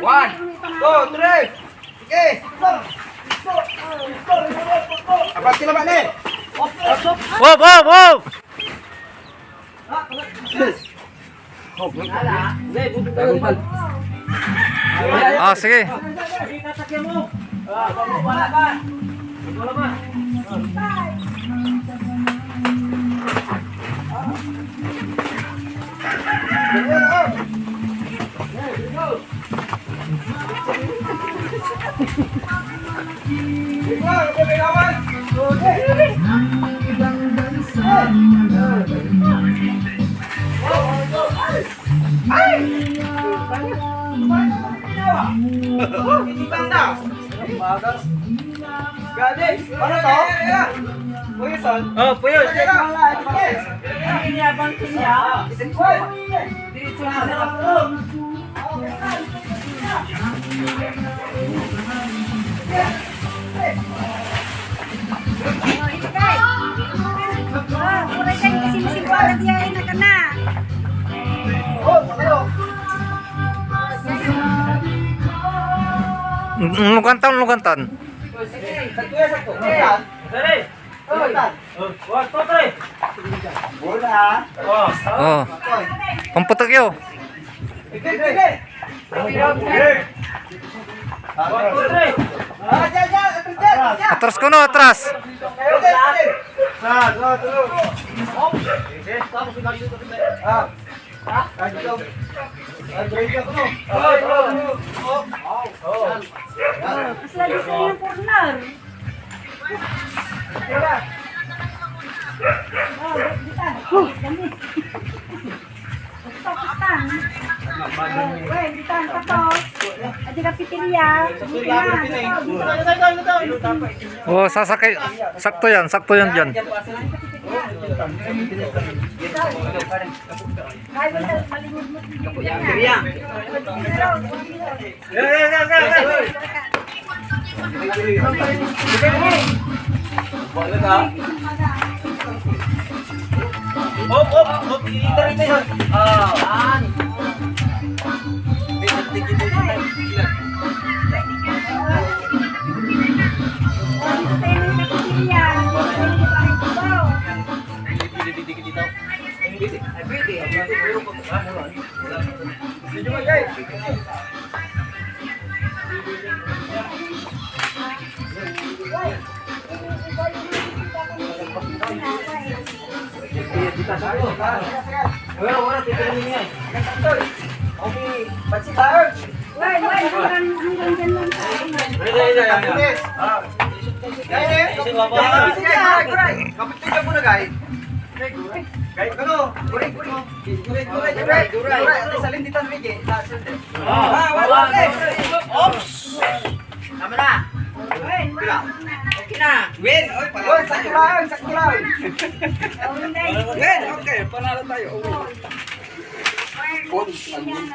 One, two, three. Okay. Apa sila ba ni? Wow, wow, wow! Ah, sige. Ano to? Puyoson? Oh, puyos. Mulai kayo kasi masimpan dia na ka na. Lugantan, lugantan. Oh. Pamputak yo. Atras ko no, atras. Mas lagi sa yung corner. Dami. Stop. Weh, ditan tapos. Aja ka pipilya. Oh, sasakay. Sakto yan dyan. Win, sakto lang. Win, okay, panalo tayo. Yan na.